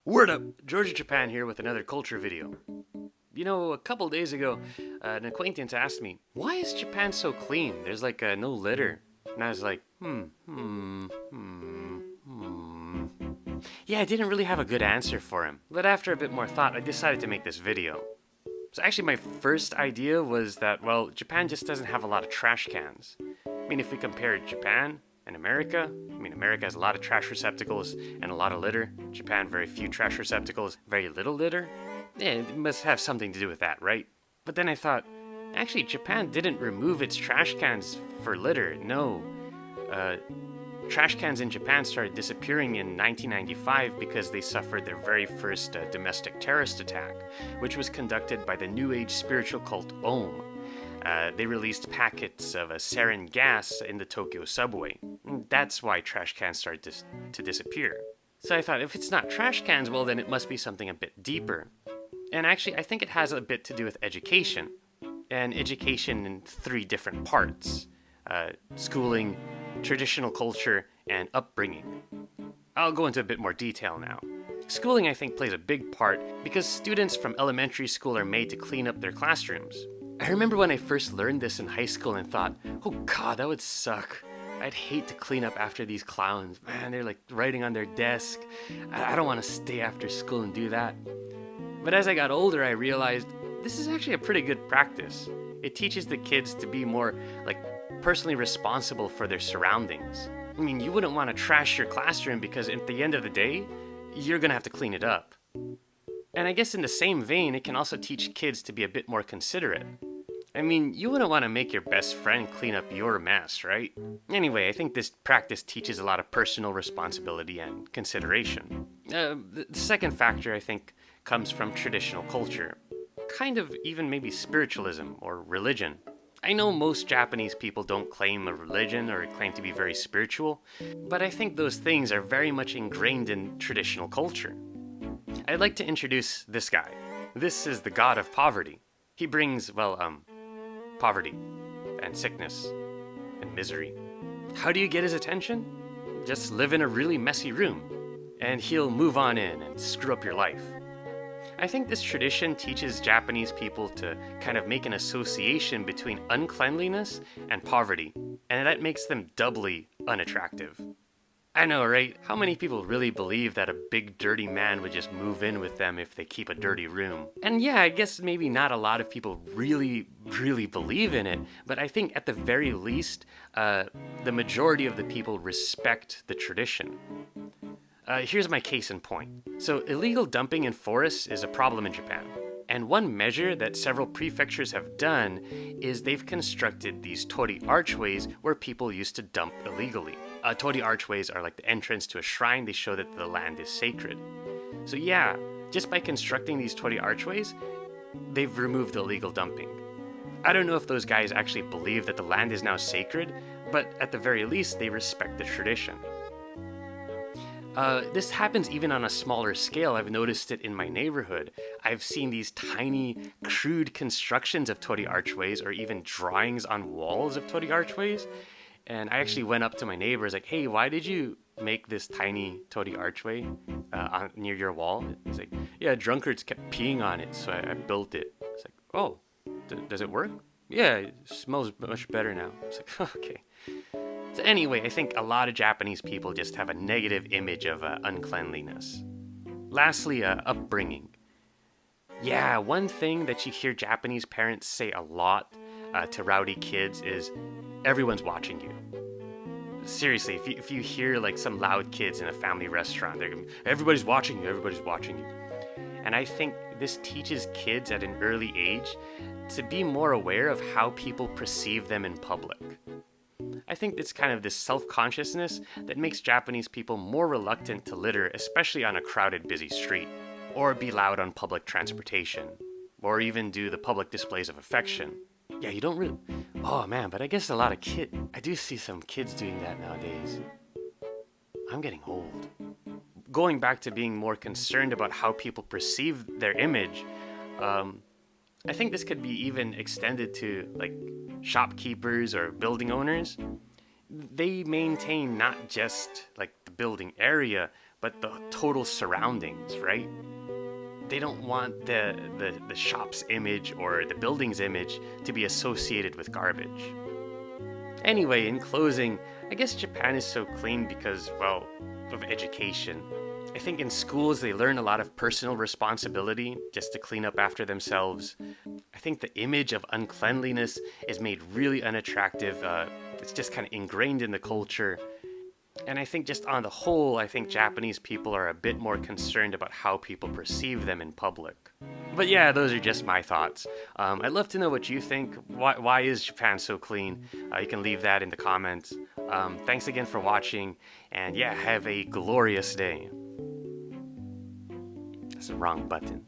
Word up! Georgia Japan here with another culture video. You know, a couple days ago, an acquaintance asked me, why is Japan so clean? There's like no litter. And I was like, Yeah, I didn't really have a good answer for him. But after a bit more thought, I decided to make this video. So actually my first idea was that, well, Japan just doesn't have a lot of trash cans. I mean, if we compare Japan and America, America has a lot of trash receptacles and a lot of litter. Japan, very few trash receptacles, very little litter. Yeah, it must have something to do with that, right? But then I thought, actually, Japan didn't remove its trash cans for litter. No. Trash cans in Japan started disappearing in 1995 because they suffered their very first domestic terrorist attack, which was conducted by the New Age spiritual cult Om. They released packets of sarin gas in the Tokyo subway. That's why trash cans started to disappear. So I thought, if it's not trash cans, well, then it must be something a bit deeper. And actually, I think it has a bit to do with education. And education in three different parts. Schooling, traditional culture, and upbringing. I'll go into a bit more detail now. Schooling, I think, plays a big part because students from elementary school are made to clean up their classrooms. I remember when I first learned this in high school and thought, oh god, that would suck. I'd hate to clean up after these clowns. Man, they're like writing on their desk. I don't want to stay after school and do that. But as I got older, I realized this is actually a pretty good practice. It teaches the kids to be more personally responsible for their surroundings. I mean, you wouldn't want to trash your classroom because at the end of the day, you're gonna have to clean it up. And I guess in the same vein, it can also teach kids to be a bit more considerate. I mean, you wouldn't want to make your best friend clean up your mess, right? Anyway, I think this practice teaches a lot of personal responsibility and consideration. The second factor, I think, comes from traditional culture. Kind of even maybe spiritualism or religion. I know most Japanese people don't claim a religion or claim to be very spiritual, but I think those things are very much ingrained in traditional culture. I'd like to introduce this guy. This is the god of poverty. He brings, poverty and sickness and misery. How do you get his attention? Just live in a really messy room, and he'll move on in and screw up your life. I think this tradition teaches Japanese people to kind of make an association between uncleanliness and poverty, and that makes them doubly unattractive. I know, right? How many people really believe that a big dirty man would just move in with them if they keep a dirty room? And yeah, I guess maybe not a lot of people really believe in it, but I think at the very least, the majority of the people respect the tradition. Here's my case in point. So illegal dumping in forests is a problem in Japan. And one measure that several prefectures have done is they've constructed these torii archways where people used to dump illegally. Torii archways are like the entrance to a shrine. They show that the land is sacred. So yeah, just by constructing these torii archways, they've removed illegal dumping. I don't know if those guys actually believe that the land is now sacred, but at the very least, they respect the tradition. This happens even on a smaller scale. I've noticed it in my neighborhood. I've seen these tiny, crude constructions of torii archways or even drawings on walls of torii archways. And I actually went up to my neighbors like, hey, why did you make this tiny torii archway near your wall? It's like, yeah, drunkards kept peeing on it, so I built it. It's like, oh, does it work? Yeah, it smells much better now. It's like, okay. So anyway, I think a lot of Japanese people just have a negative image of uncleanliness. Lastly, upbringing. Yeah, one thing that you hear Japanese parents say a lot to rowdy kids is, everyone's watching you. Seriously, if you hear like some loud kids in a family restaurant, they're going, everybody's watching you, everybody's watching you. And I think this teaches kids at an early age to be more aware of how people perceive them in public. I think it's kind of this self-consciousness that makes Japanese people more reluctant to litter, especially on a crowded, busy street, or be loud on public transportation, or even do the public displays of affection. Yeah, you don't really... Oh man, but I guess a lot of I do see some kids doing that nowadays. I'm getting old. Going back to being more concerned about how people perceive their image, I think this could be even extended to like shopkeepers or building owners. They maintain not just like the building area, but the total surroundings, right? They don't want the shop's image or the building's image to be associated with garbage. Anyway, in closing, I guess Japan is so clean because, well, of education. I think in schools they learn a lot of personal responsibility just to clean up after themselves. I think the image of uncleanliness is made really unattractive. It's just kind of ingrained in the culture. And I think just on the whole, I think Japanese people are a bit more concerned about how people perceive them in public. But yeah, those are just my thoughts. I'd love to know what you think. Why is Japan so clean? You can leave that in the comments. Thanks again for watching, and yeah, have a glorious day. That's the wrong button.